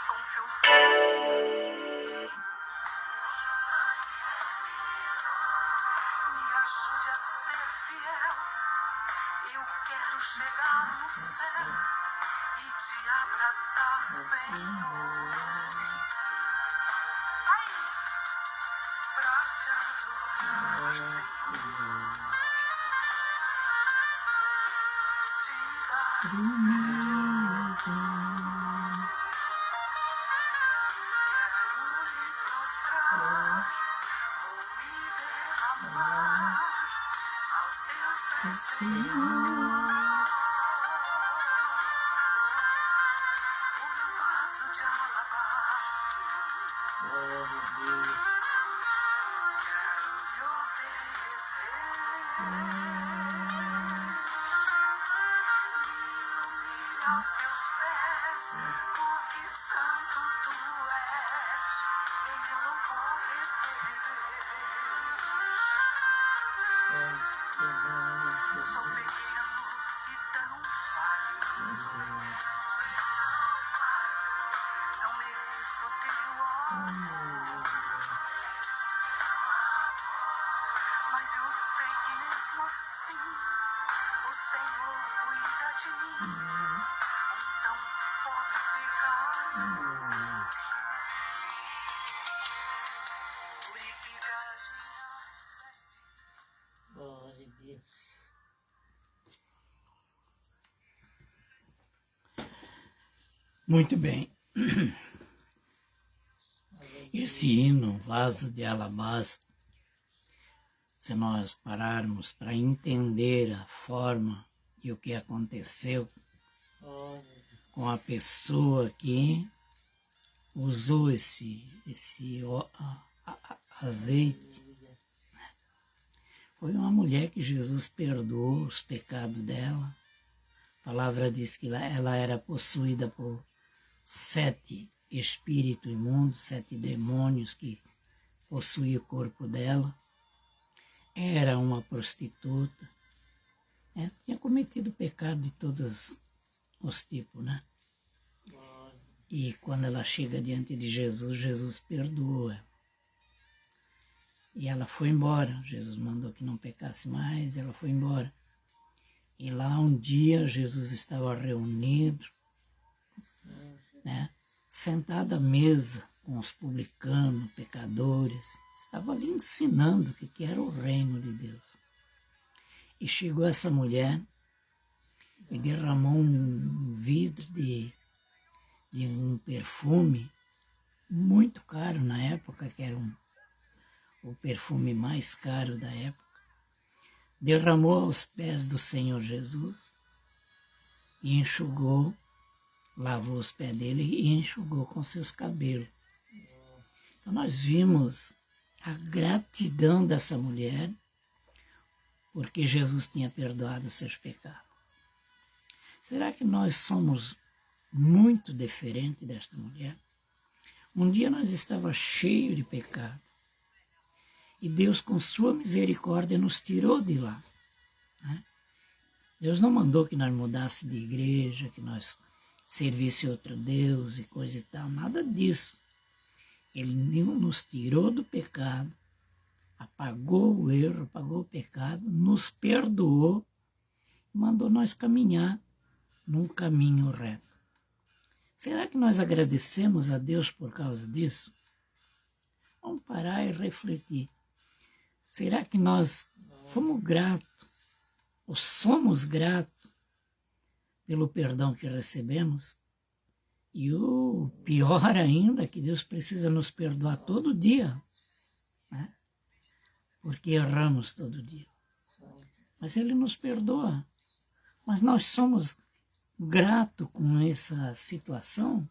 com seu sangue. Me ajude a ser fiel. Eu quero chegar no céu e te abraçar, Senhor. Ai, pra te adorar, Senhor. Te dar o meu louvor. Quero me prostrar, vou me derramar aos teus pés, Senhor. O meu vaso de alabastro, quero lhe oferecer. Me unir aos teus pés, porque santo tu és. Vem meu louvor receber. Sou pequeno e tão falho, não mereço teu amor, mas eu sei que mesmo assim o Senhor cuida de mim, um tão pobre pecado. Purifica as minhas vestes. Glória a Deus. Muito bem. Esse hino, Vaso de Alabastro, se nós pararmos para entender a forma e o que aconteceu Glória com a pessoa que usou esse azeite, foi uma mulher que Jesus perdoou os pecados dela. A palavra diz que ela era possuída por 7 espíritos imundos, 7 demônios que possuíam o corpo dela. Era uma prostituta, tinha cometido pecado de todos os tipos, né? Glória. E quando ela chega diante de Jesus, Jesus perdoou ela. E ela foi embora. Jesus mandou que não pecasse mais, ela foi embora. E lá um dia Jesus estava reunido, né, sentado à mesa com os publicanos, pecadores. Estava ali ensinando o que era o reino de Deus. E chegou essa mulher e derramou um vidro de um perfume muito caro na época, que era o perfume mais caro da época. Derramou aos pés do Senhor Jesus e enxugou, lavou os pés dele e enxugou com seus cabelos. Então nós vimos a gratidão dessa mulher, porque Jesus tinha perdoado os seus pecados. Será que nós somos muito diferentes desta mulher? Um dia nós estávamos cheios de pecado. E Deus, com sua misericórdia, nos tirou de lá. Né? Deus não mandou que nós mudássemos de igreja, que nós servisse outro Deus e coisa e tal, nada disso. Ele nos tirou do pecado, apagou o erro, apagou o pecado, nos perdoou e mandou nós caminhar num caminho reto. Será que nós agradecemos a Deus por causa disso? Vamos parar e refletir. Será que nós fomos gratos, ou somos gratos pelo perdão que recebemos? E o pior ainda é que Deus precisa nos perdoar todo dia, né? Porque erramos todo dia. Mas Ele nos perdoa. Mas nós somos gratos com essa situação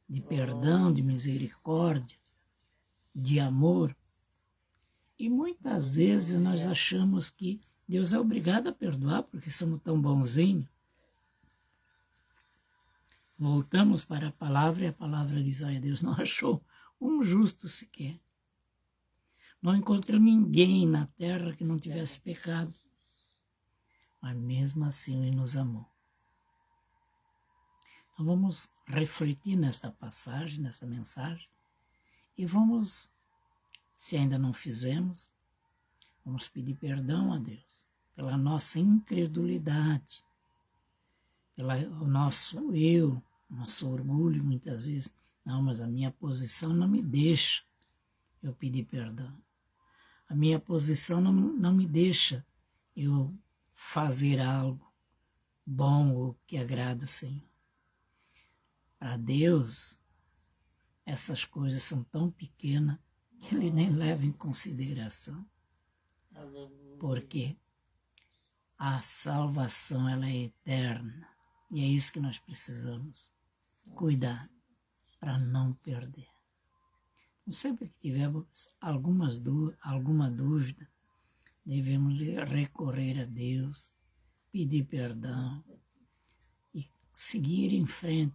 de perdão, de misericórdia, de amor. E muitas vezes nós achamos que Deus é obrigado a perdoar porque somos tão bonzinhos. Voltamos para a palavra e a palavra diz, olha, Deus não achou um justo sequer. Não encontrou ninguém na terra que não tivesse pecado. Mas mesmo assim Ele nos amou. Então vamos refletir nesta passagem, nesta mensagem, e vamos, se ainda não fizemos, vamos pedir perdão a Deus pela nossa incredulidade, pelo nosso eu, nosso orgulho, muitas vezes. Não, mas a minha posição não me deixa eu pedir perdão. A minha posição não me deixa eu fazer algo bom ou que agrada o Senhor. Para Deus, essas coisas são tão pequenas que Ele nem leva em consideração. Porque a salvação ela é eterna. E é isso que nós precisamos cuidar para não perder. Então, sempre que tivermos alguma dúvida, devemos recorrer a Deus, pedir perdão e seguir em frente.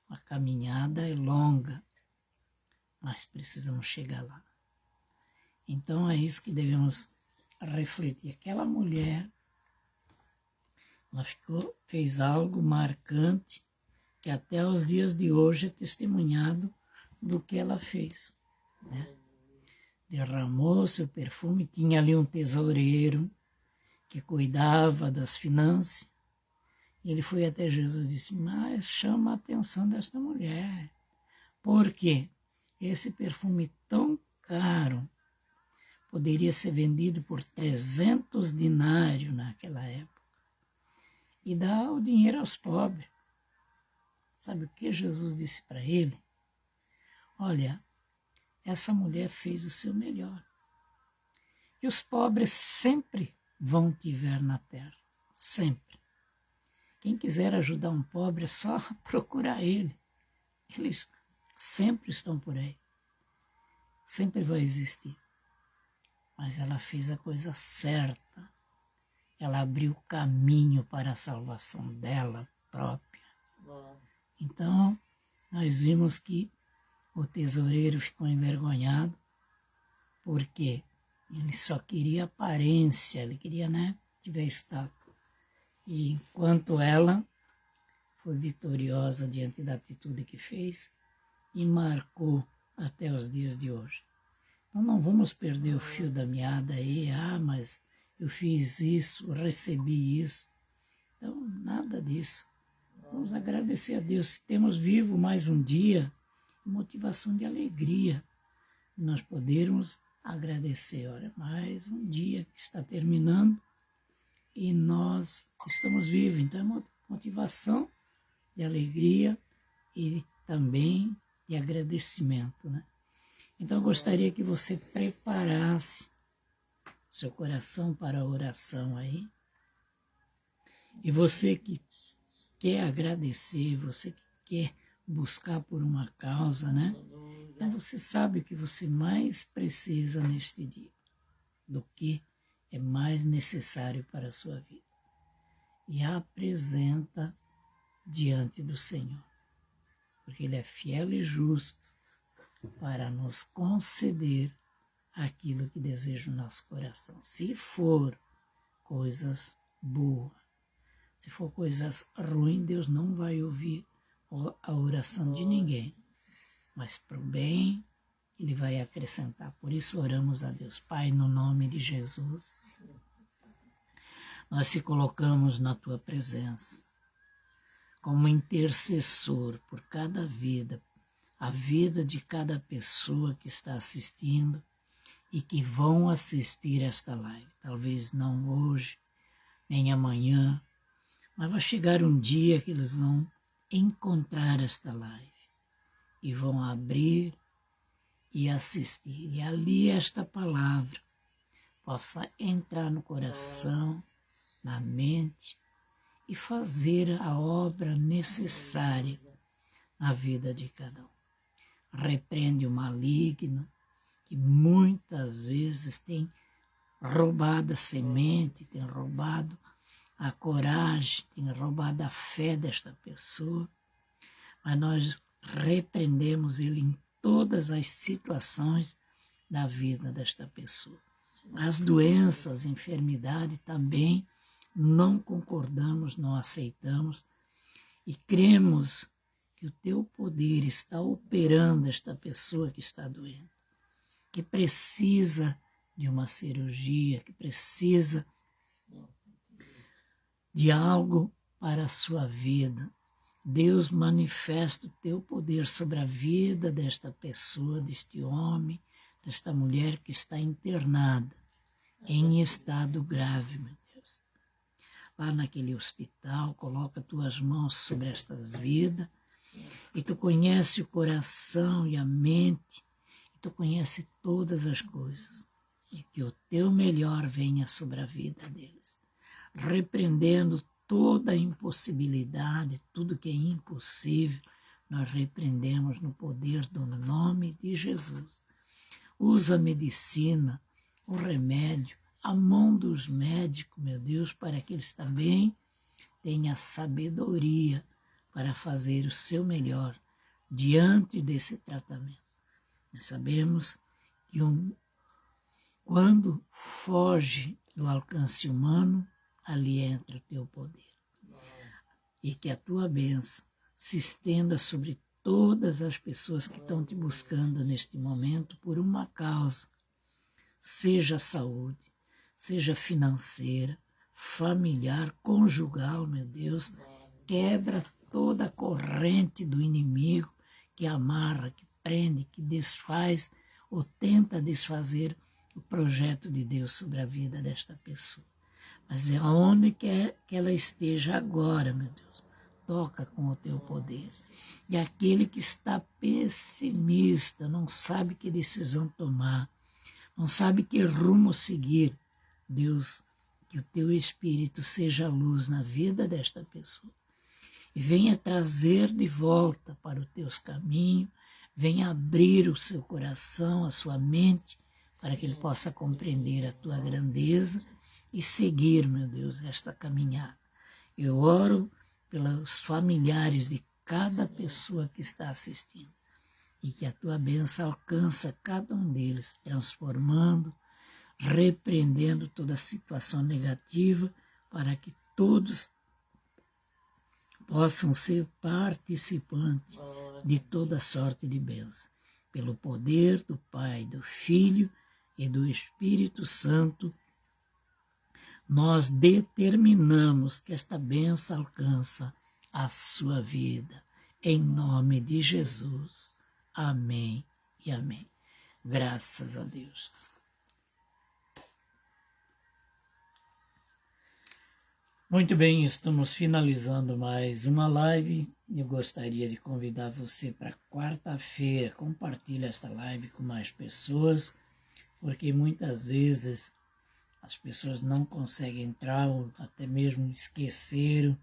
A caminhada é longa, mas precisamos chegar lá. Então é isso que devemos refletir. Aquela mulher, ela fez algo marcante que até os dias de hoje é testemunhado do que ela fez, né? Derramou seu perfume, tinha ali um tesoureiro que cuidava das finanças. Ele foi até Jesus e disse, mas chama a atenção desta mulher. Por quê? Esse perfume tão caro poderia ser vendido por 300 dinários naquela época. E dar o dinheiro aos pobres. Sabe o que Jesus disse para ele? Olha, essa mulher fez o seu melhor. E os pobres sempre vão te ver na terra. Sempre. Quem quiser ajudar um pobre é só procurar ele. Eles sempre estão por aí. Sempre vai existir. Mas ela fez a coisa certa. Ela abriu caminho para a salvação dela própria. Então, nós vimos que o tesoureiro ficou envergonhado, porque ele só queria aparência, ele queria, tiver estátua. E enquanto ela foi vitoriosa diante da atitude que fez e marcou até os dias de hoje. Então não vamos perder o fio da meada aí, mas eu fiz isso, recebi isso. Então, nada disso. Vamos agradecer a Deus. Se temos vivo mais um dia, motivação de alegria, nós podermos agradecer. Olha, mais um dia que está terminando e nós estamos vivos. Então, é uma motivação de alegria e também de agradecimento, né? Então, eu gostaria que você preparasse seu coração para a oração aí. E você que quer agradecer, você que quer buscar por uma causa, né? Então você sabe o que você mais precisa neste dia, do que é mais necessário para a sua vida. E apresenta diante do Senhor, porque Ele é fiel e justo para nos conceder aquilo que deseja o nosso coração. Se for coisas boas, Se for coisas ruins, Deus não vai ouvir a oração de ninguém. Mas para o bem, Ele vai acrescentar. Por isso oramos a Deus. Pai, no nome de Jesus, nós se colocamos na Tua presença como intercessor por cada vida, a vida de cada pessoa que está assistindo e que vão assistir esta live. Talvez não hoje, nem amanhã, mas vai chegar um dia que eles vão encontrar esta live e vão abrir e assistir. E ali esta palavra possa entrar no coração, na mente e fazer a obra necessária na vida de cada um. Repreende o maligno, que muitas vezes tem roubado a semente, tem roubado a coragem, tem roubado a fé desta pessoa, mas nós repreendemos ele em todas as situações da vida desta pessoa. As doenças, enfermidade também não concordamos, não aceitamos e cremos que o teu poder está operando esta pessoa que está doente, que precisa de uma cirurgia, que precisa de algo para a sua vida. Deus, manifesta o teu poder sobre a vida desta pessoa, deste homem, desta mulher que está internada em estado grave, meu Deus. Lá naquele hospital, coloca tuas mãos sobre estas vidas e tu conhece o coração e a mente, e tu conhece todas as coisas, e que o teu melhor venha sobre a vida deles, repreendendo toda a impossibilidade, tudo que é impossível, nós repreendemos no poder do nome de Jesus. Usa a medicina, o remédio, a mão dos médicos, meu Deus, para que eles também tenham sabedoria para fazer o seu melhor diante desse tratamento. Nós sabemos que quando foge do alcance humano, ali entra o teu poder. E que a tua bênção se estenda sobre todas as pessoas que estão te buscando neste momento por uma causa, seja saúde, seja financeira, familiar, conjugal, meu Deus, quebra toda a corrente do inimigo que amarra, que prende, que desfaz ou tenta desfazer o projeto de Deus sobre a vida desta pessoa. Mas é onde quer que ela esteja agora, meu Deus, toca com o teu poder. E aquele que está pessimista, não sabe que decisão tomar, não sabe que rumo seguir, Deus, que o teu Espírito seja luz na vida desta pessoa. E venha trazer de volta para os teus caminhos, venha abrir o seu coração, a sua mente, para que ele possa compreender a tua grandeza e seguir, meu Deus, esta caminhada. Eu oro pelos familiares de cada pessoa que está assistindo e que a tua bênção alcança cada um deles, transformando, repreendendo toda situação negativa para que todos possam ser participantes de toda sorte de bênção. Pelo poder do Pai, do Filho e do Espírito Santo, nós determinamos que esta bênção alcança a sua vida. Em nome de Jesus. Amém e amém. Graças a Deus. Muito bem, estamos finalizando mais uma live. Eu gostaria de convidar você para quarta-feira. Compartilhe esta live com mais pessoas, porque muitas vezes as pessoas não conseguem entrar ou até mesmo esqueceram,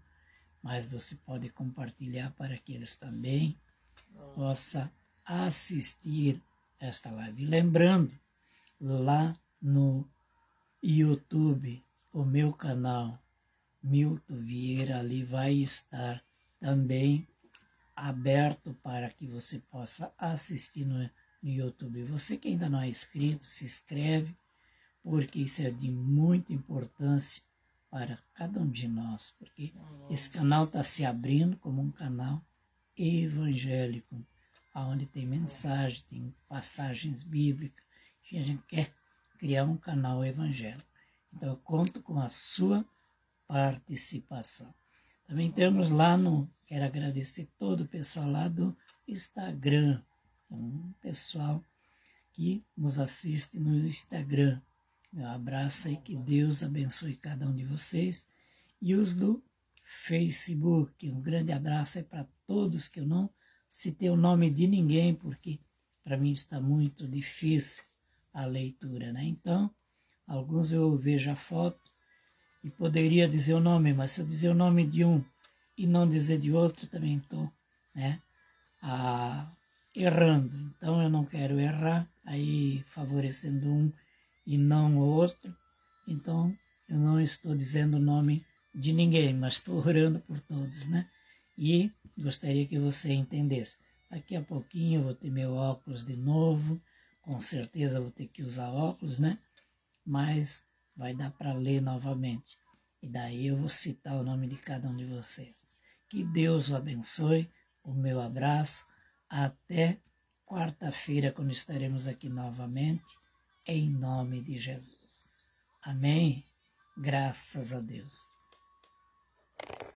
mas você pode compartilhar para que eles também possam assistir esta live. Lembrando, lá no YouTube, o meu canal, Milton Vieira, ali vai estar também aberto para que você possa assistir no YouTube. Você que ainda não é inscrito, se inscreve, porque isso é de muita importância para cada um de nós, porque esse canal está se abrindo como um canal evangélico, onde tem mensagem, tem passagens bíblicas, e a gente quer criar um canal evangélico. Então eu conto com a sua participação. Também temos lá quero agradecer todo o pessoal lá do Instagram, um pessoal que nos assiste no Instagram. Meu abraço aí, que Deus abençoe cada um de vocês. E os do Facebook, um grande abraço aí para todos, que eu não citei o nome de ninguém, porque para mim está muito difícil a leitura, né? Então, alguns eu vejo a foto e poderia dizer o nome, mas se eu dizer o nome de um e não dizer de outro, também estou, né, errando. Então eu não quero errar, aí favorecendo um e não o outro. Então eu não estou dizendo o nome de ninguém, mas estou orando por todos, né? E gostaria que você entendesse. Daqui a pouquinho eu vou ter meu óculos de novo, com certeza vou ter que usar óculos, né? Mas vai dar para ler novamente. E daí eu vou citar o nome de cada um de vocês. Que Deus o abençoe, o meu abraço. Até quarta-feira, quando estaremos aqui novamente, em nome de Jesus. Amém? Graças a Deus.